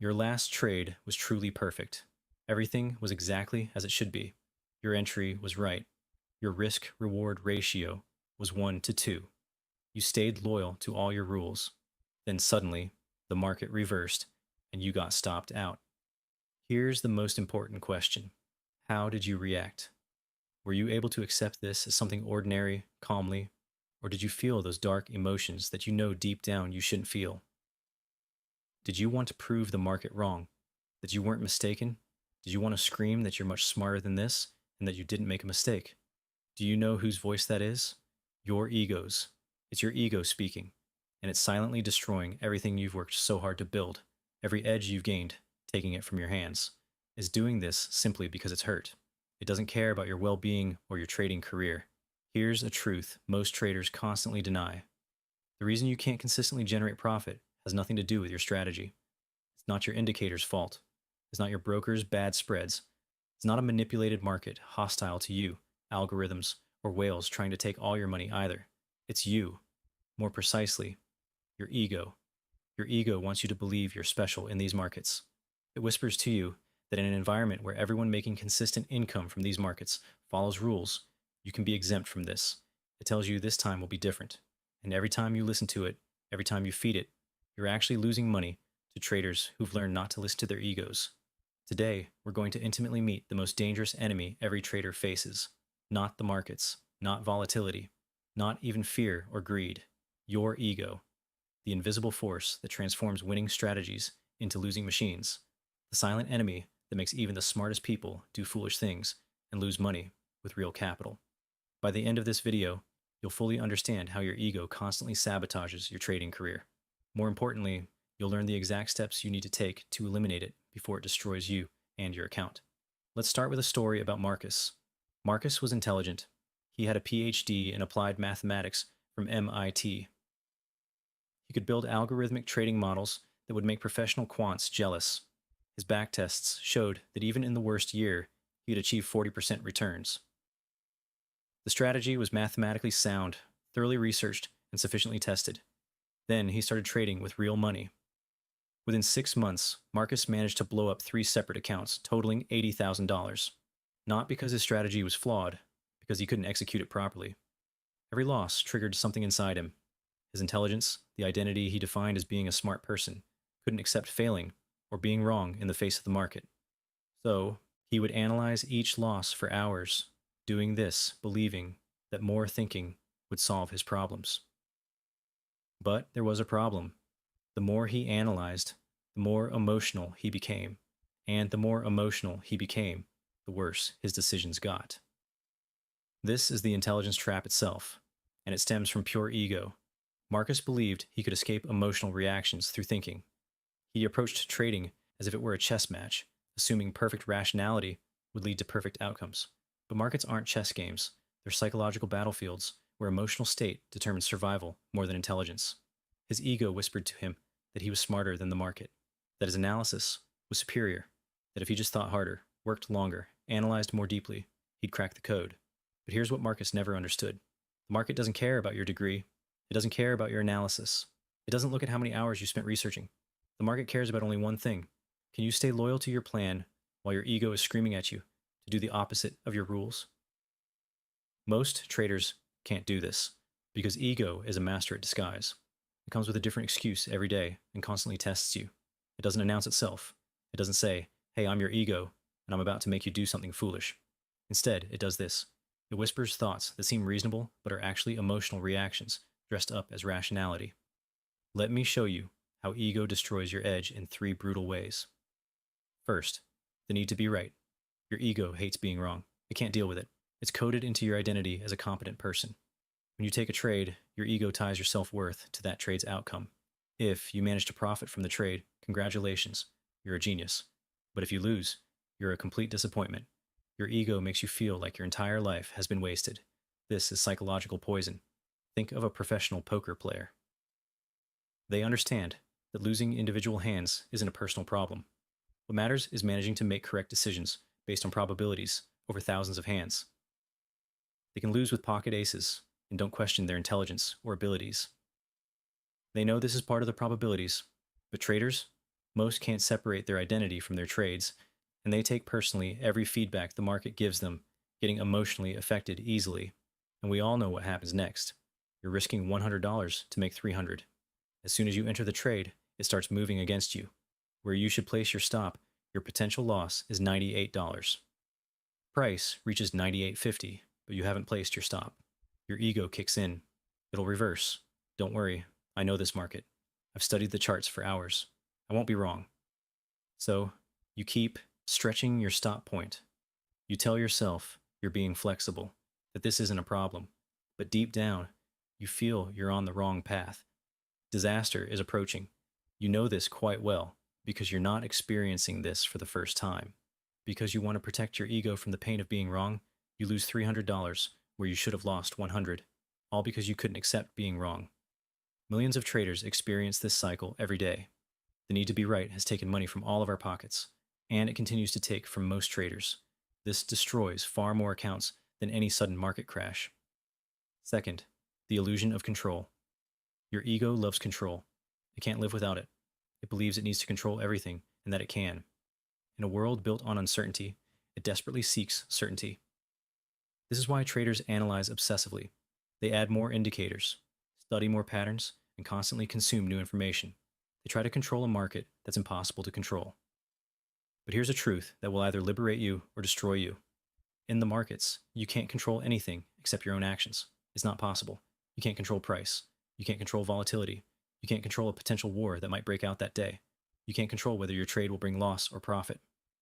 Your last trade was truly perfect. Everything was exactly as it should be. Your entry was right. Your risk reward ratio was 1 to 2. You stayed loyal to all your rules. Then suddenly, the market reversed and you got stopped out. Here's the most important question. How did you react? Were you able to accept this as something ordinary, calmly, or did you feel those dark emotions that you know deep down you shouldn't feel? Did you want to prove the market wrong? That you weren't mistaken? Did you want to scream that you're much smarter than this and that you didn't make a mistake? Do you know whose voice that is? Your ego's. It's your ego speaking, and it's silently destroying everything you've worked so hard to build. Every edge you've gained, taking it from your hands, is doing this simply because it's hurt. It doesn't care about your well being or your trading career. Here's a truth most traders constantly deny. The reason you can't consistently generate profit has nothing to do with your strategy. It's not your indicator's fault. It's not your broker's bad spreads. It's not a manipulated market hostile to you, algorithms, or whales trying to take all your money either. It's you. More precisely, your ego. Your ego wants you to believe you're special in these markets. It whispers to you that in an environment where everyone making consistent income from these markets follows rules, you can be exempt from this. It tells you this time will be different. And every time you listen to it, every time you feed it, you're actually losing money to traders who've learned not to listen to their egos. Today, we're going to intimately meet the most dangerous enemy every trader faces. Not the markets, not volatility, not even fear or greed. Your ego. The invisible force that transforms winning strategies into losing machines. The silent enemy that makes even the smartest people do foolish things and lose money with real capital. By the end of this video, you'll fully understand how your ego constantly sabotages your trading career. More importantly, you'll learn the exact steps you need to take to eliminate it before it destroys you and your account. Let's start with a story about Marcus. Marcus was intelligent. He had a PhD in applied mathematics from MIT. He could build algorithmic trading models that would make professional quants jealous. His backtests showed that even in the worst year, he'd achieve 40% returns. The strategy was mathematically sound, thoroughly researched, and sufficiently tested. Then he started trading with real money. Within 6 months, Marcus managed to blow up 3 separate accounts, totaling $80,000. Not because his strategy was flawed, because he couldn't execute it properly. Every loss triggered something inside him. His intelligence, the identity he defined as being a smart person, couldn't accept failing or being wrong in the face of the market. So, he would analyze each loss for hours, doing this, believing that more thinking would solve his problems. But there was a problem. The more he analyzed, the more emotional he became. And the more emotional he became, the worse his decisions got. This is the intelligence trap itself, and it stems from pure ego. Marcus believed he could escape emotional reactions through thinking. He approached trading as if it were a chess match, assuming perfect rationality would lead to perfect outcomes. But markets aren't chess games. They're psychological battlefields where emotional state determines survival more than intelligence. His ego whispered to him that he was smarter than the market, that his analysis was superior, that if he just thought harder, worked longer, analyzed more deeply, he'd crack the code. But here's what Marcus never understood. The market doesn't care about your degree. It doesn't care about your analysis. It doesn't look at how many hours you spent researching. The market cares about only one thing. Can you stay loyal to your plan while your ego is screaming at you to do the opposite of your rules? Most traders can't do this because ego is a master at disguise. It comes with a different excuse every day and constantly tests you. It doesn't announce itself. It doesn't say, hey, I'm your ego, and I'm about to make you do something foolish. Instead, it does this. It whispers thoughts that seem reasonable but are actually emotional reactions dressed up as rationality. Let me show you how ego destroys your edge in 3 brutal ways. First, the need to be right. Your ego hates being wrong. It can't deal with it. It's coded into your identity as a competent person. When you take a trade, your ego ties your self-worth to that trade's outcome. If you manage to profit from the trade, congratulations, you're a genius. But if you lose, you're a complete disappointment. Your ego makes you feel like your entire life has been wasted. This is psychological poison. Think of a professional poker player. They understand that losing individual hands isn't a personal problem. What matters is managing to make correct decisions based on probabilities over thousands of hands. They can lose with pocket aces and don't question their intelligence or abilities. They know this is part of the probabilities, but traders, Most can't separate their identity from their trades, and they take personally every feedback the market gives them, getting emotionally affected easily. And we all know what happens next. You're risking $100 to make 300. As soon as you enter the trade, it starts moving against you. Where you should place your stop, your potential loss is $98. Price reaches $98.50, but you haven't placed your stop. Your ego kicks in. It'll reverse. Don't worry, I know this market. I've studied the charts for hours. I won't be wrong. So, you keep stretching your stop point. You tell yourself you're being flexible, that this isn't a problem. But deep down, you feel you're on the wrong path. Disaster is approaching. You know this quite well because you're not experiencing this for the first time. Because you want to protect your ego from the pain of being wrong, you lose $300 where you should have lost 100, all because you couldn't accept being wrong. Millions of traders experience this cycle every day. The need to be right has taken money from all of our pockets, and it continues to take from most traders. This destroys far more accounts than any sudden market crash. Second, the illusion of control. Your ego loves control. It can't live without it. It believes it needs to control everything and that it can. In a world built on uncertainty, it desperately seeks certainty. This is why traders analyze obsessively. They add more indicators, study more patterns, and constantly consume new information. They try to control a market that's impossible to control. But here's a truth that will either liberate you or destroy you. In the markets, you can't control anything except your own actions. It's not possible. You can't control price. You can't control volatility. You can't control a potential war that might break out that day. You can't control whether your trade will bring loss or profit.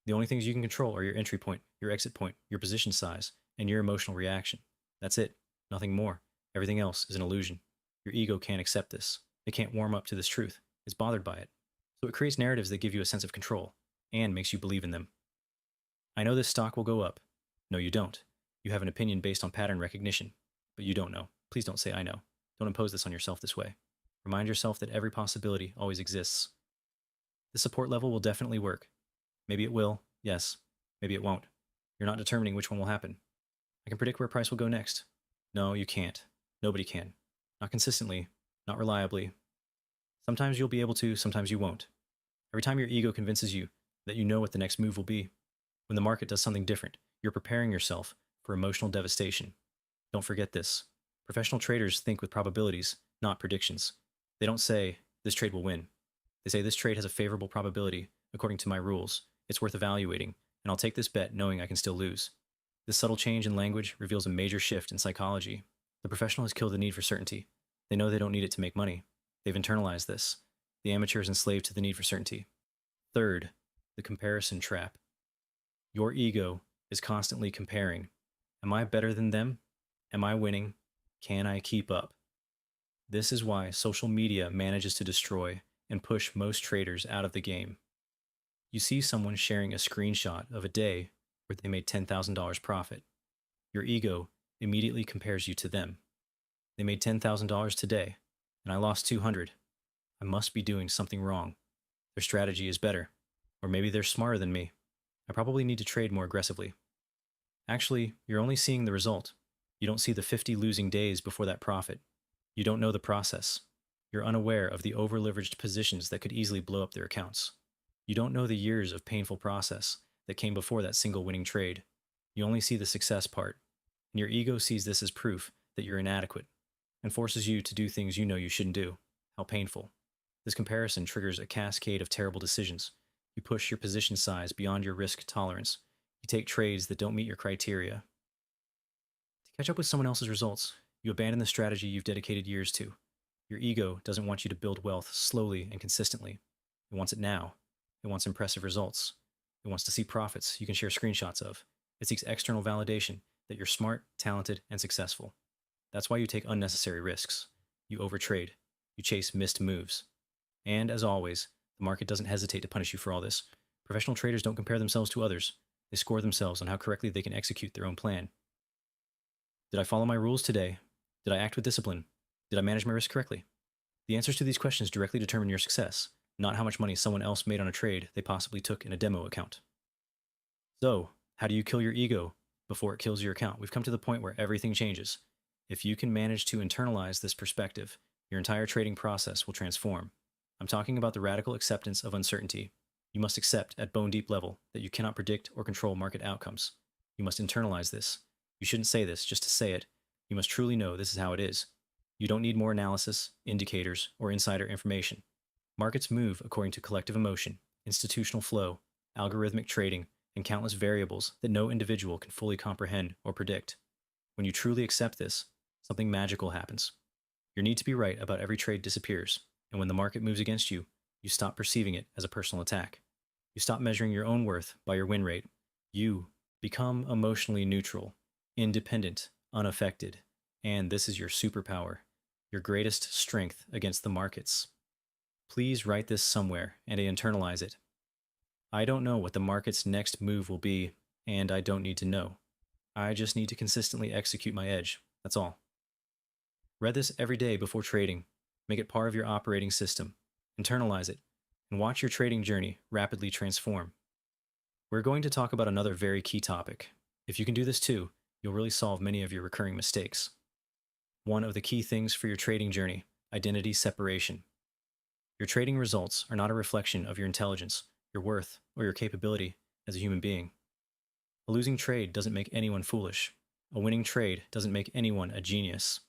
The only things you can control are your entry point, your exit point, your position size, and your emotional reaction. That's it. Nothing more. Everything else is an illusion. Your ego can't accept this. It can't warm up to this truth. It's bothered by it. So it creates narratives that give you a sense of control and makes you believe in them. I know this stock will go up. No, you don't. You have an opinion based on pattern recognition, but you don't know. Please don't say I know. Don't impose this on yourself this way. Remind yourself that every possibility always exists. The support level will definitely work. Maybe it will, yes. Maybe it won't. You're not determining which one will happen. I can predict where price will go next. No, you can't. Nobody can. Not consistently, not reliably. Sometimes you'll be able to, sometimes you won't. Every time your ego convinces you that you know what the next move will be, when the market does something different, you're preparing yourself for emotional devastation. Don't forget this. Professional traders think with probabilities, not predictions. They don't say, this trade will win. They say, this trade has a favorable probability, according to my rules. It's worth evaluating, and I'll take this bet knowing I can still lose. This subtle change in language reveals a major shift in psychology. The professional has killed the need for certainty. They know they don't need it to make money. They've internalized this. The amateur is enslaved to the need for certainty. Third, the comparison trap. Your ego is constantly comparing. Am I better than them? Am I winning? Can I keep up? This is why social media manages to destroy and push most traders out of the game. You see someone sharing a screenshot of a day where they made $10,000 profit. Your ego immediately compares you to them. They made $10,000 today, and I lost 200. I must be doing something wrong. Their strategy is better. Or maybe they're smarter than me. I probably need to trade more aggressively. Actually, you're only seeing the result. You don't see the 50 losing days before that profit. You don't know the process. You're unaware of the over-leveraged positions that could easily blow up their accounts. You don't know the years of painful process that came before that single winning trade. You only see the success part, and your ego sees this as proof that you're inadequate and forces you to do things you know you shouldn't do. How painful. This comparison triggers a cascade of terrible decisions. You push your position size beyond your risk tolerance. You take trades that don't meet your criteria. To catch up with someone else's results, you abandon the strategy you've dedicated years to. Your ego doesn't want you to build wealth slowly and consistently. It wants it now. It wants impressive results. It wants to see profits you can share screenshots of. It seeks external validation that you're smart, talented, and successful. That's why you take unnecessary risks. You overtrade. You chase missed moves. And as always, the market doesn't hesitate to punish you for all this. Professional traders don't compare themselves to others. They score themselves on how correctly they can execute their own plan. Did I follow my rules today? Did I act with discipline? Did I manage my risk correctly? The answers to these questions directly determine your success, not how much money someone else made on a trade they possibly took in a demo account. So, how do you kill your ego before it kills your account? We've come to the point where everything changes. If you can manage to internalize this perspective, your entire trading process will transform. I'm talking about the radical acceptance of uncertainty. You must accept at bone deep level that you cannot predict or control market outcomes. You must internalize this. You shouldn't say this just to say it. You must truly know this is how it is. You don't need more analysis, indicators, or insider information. Markets move according to collective emotion, institutional flow, algorithmic trading, and countless variables that no individual can fully comprehend or predict. When you truly accept this, something magical happens. Your need to be right about every trade disappears, and when the market moves against you, you stop perceiving it as a personal attack. You stop measuring your own worth by your win rate. You become emotionally neutral, independent, unaffected, and this is your superpower, your greatest strength against the markets. Please write this somewhere and internalize it. I don't know what the market's next move will be, and I don't need to know. I just need to consistently execute my edge. That's all. Read this every day before trading. Make it part of your operating system. Internalize it, and watch your trading journey rapidly transform. We're going to talk about another very key topic. If you can do this too, you'll really solve many of your recurring mistakes. One of the key things for your trading journey: identity separation. Your trading results are not a reflection of your intelligence, your worth, or your capability as a human being. A losing trade doesn't make anyone foolish. A winning trade doesn't make anyone a genius.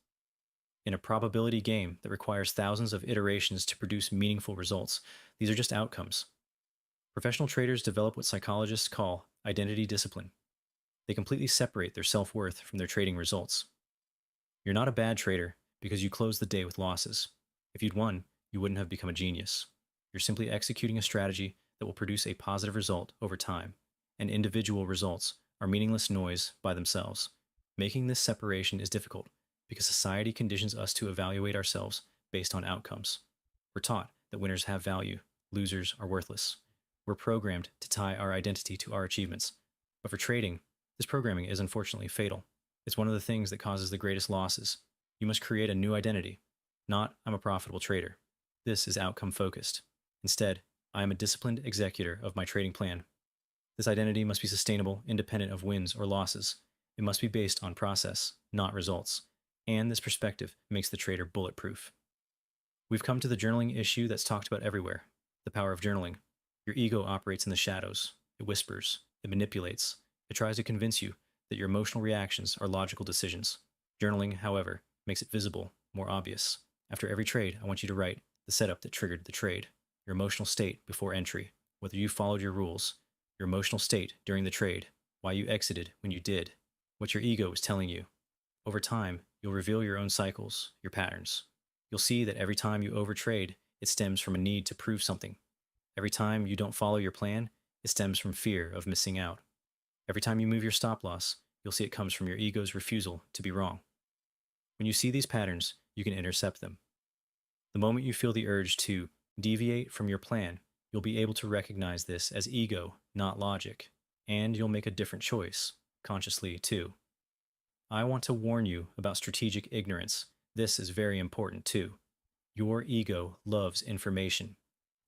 In a probability game that requires thousands of iterations to produce meaningful results, these are just outcomes. Professional traders develop what psychologists call identity discipline. They completely separate their self-worth from their trading results. You're not a bad trader because you closed the day with losses. If you'd won, you wouldn't have become a genius. You're simply executing a strategy that will produce a positive result over time, and individual results are meaningless noise by themselves. Making this separation is difficult because society conditions us to evaluate ourselves based on outcomes. We're taught that winners have value, losers are worthless. We're programmed to tie our identity to our achievements. But for trading, this programming is unfortunately fatal. It's one of the things that causes the greatest losses. You must create a new identity. Not, I'm a profitable trader. This is outcome focused. Instead, I am a disciplined executor of my trading plan. This identity must be sustainable, independent of wins or losses. It must be based on process, not results. And this perspective makes the trader bulletproof. We've come to the journaling issue that's talked about everywhere: the power of journaling. Your ego operates in the shadows. It whispers. It manipulates. It tries to convince you that your emotional reactions are logical decisions. Journaling, however, makes it visible, more obvious. After every trade, I want you to write the setup that triggered the trade, your emotional state before entry, whether you followed your rules, your emotional state during the trade, why you exited when you did, what your ego was telling you. Over time, you'll reveal your own cycles, your patterns. You'll see that every time you overtrade, it stems from a need to prove something. Every time you don't follow your plan, it stems from fear of missing out. Every time you move your stop loss, you'll see it comes from your ego's refusal to be wrong. When you see these patterns, you can intercept them. The moment you feel the urge to deviate from your plan, you'll be able to recognize this as ego, not logic, and you'll make a different choice, consciously too. I want to warn you about strategic ignorance. This is very important too. Your ego loves information.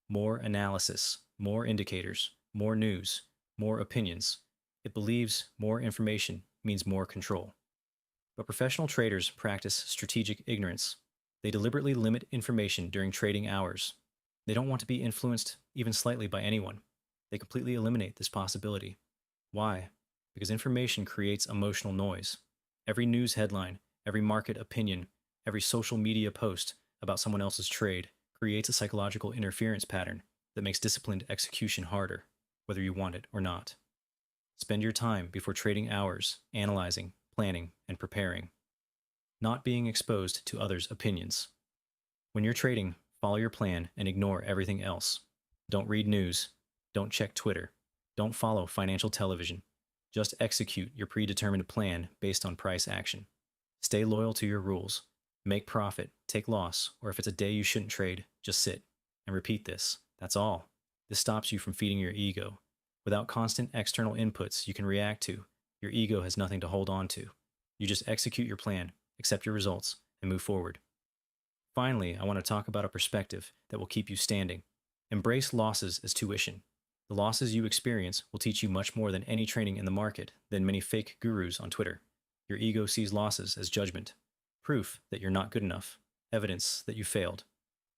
More analysis, more indicators, more news, more opinions. It believes more information means more control. But professional traders practice strategic ignorance. They deliberately limit information during trading hours. They don't want to be influenced even slightly by anyone. They completely eliminate this possibility. Why? Because information creates emotional noise. Every news headline, every market opinion, every social media post about someone else's trade creates a psychological interference pattern that makes disciplined execution harder, whether you want it or not. Spend your time before trading hours analyzing, planning, and preparing, not being exposed to others' opinions. When you're trading, follow your plan and ignore everything else. Don't read news. Don't check Twitter. Don't follow financial television. Just execute your predetermined plan based on price action. Stay loyal to your rules. Make profit, take loss, or if it's a day you shouldn't trade, just sit and repeat this. That's all. This stops you from feeding your ego. Without constant external inputs you can react to, your ego has nothing to hold on to. You just execute your plan, accept your results, and move forward. Finally, I want to talk about a perspective that will keep you standing. Embrace losses as tuition. The losses you experience will teach you much more than any training in the market than many fake gurus on Twitter. Your ego sees losses as judgment, proof that you're not good enough, evidence that you failed.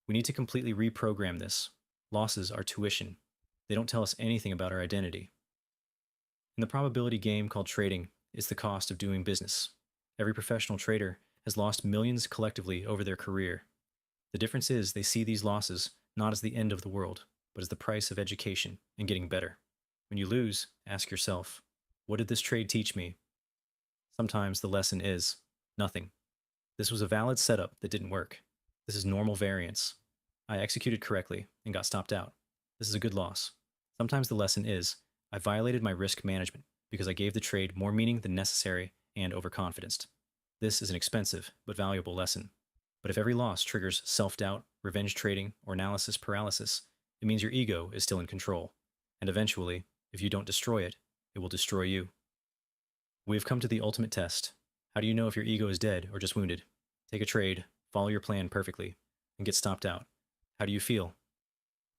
We need to completely reprogram this. Losses are tuition. They don't tell us anything about our identity. In the probability game called trading, it's the cost of doing business. Every professional trader has lost millions collectively over their career. The difference is they see these losses not as the end of the world, but as the price of education and getting better. When you lose, ask yourself, what did this trade teach me? Sometimes the lesson is nothing. This was a valid setup that didn't work. This is normal variance. I executed correctly and got stopped out. This is a good loss. Sometimes the lesson is I violated my risk management because I gave the trade more meaning than necessary and overconfidence. This is an expensive but valuable lesson. But if every loss triggers self-doubt, revenge trading, or analysis paralysis, it means your ego is still in control. And eventually, if you don't destroy it, it will destroy you. We have come to the ultimate test. How do you know if your ego is dead or just wounded? Take a trade, follow your plan perfectly, and get stopped out. How do you feel?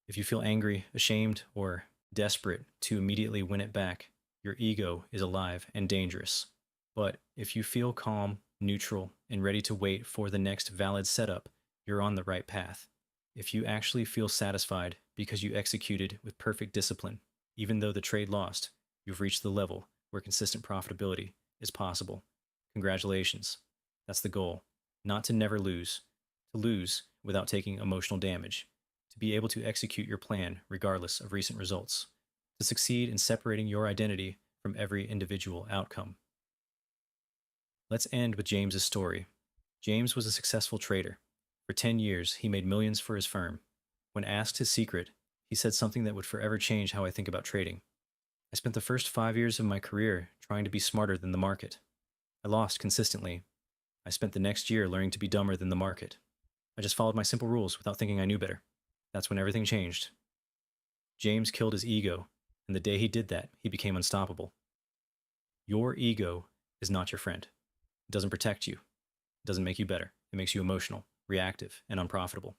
If you feel angry, ashamed, or desperate to immediately win it back, your ego is alive and dangerous. But if you feel calm, neutral, and ready to wait for the next valid setup, you're on the right path. If you actually feel satisfied because you executed with perfect discipline, even though the trade lost, you've reached the level where consistent profitability is possible. Congratulations. That's the goal. Not to never lose, to lose without taking emotional damage, to be able to execute your plan regardless of recent results, to succeed in separating your identity from every individual outcome. Let's end with James's story. James was a successful trader. For 10 years, he made millions for his firm. When asked his secret, he said something that would forever change how I think about trading. I spent the first 5 years of my career trying to be smarter than the market. I lost consistently. I spent the next year learning to be dumber than the market. I just followed my simple rules without thinking I knew better. That's when everything changed. James killed his ego, and the day he did that, he became unstoppable. Your ego is not your friend. It doesn't protect you. It doesn't make you better. It makes you emotional, reactive, and unprofitable.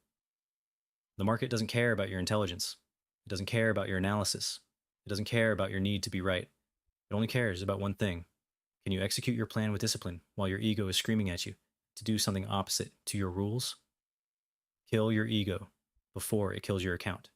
The market doesn't care about your intelligence. It doesn't care about your analysis. It doesn't care about your need to be right. It only cares about one thing. Can you execute your plan with discipline while your ego is screaming at you to do something opposite to your rules? Kill your ego before it kills your account.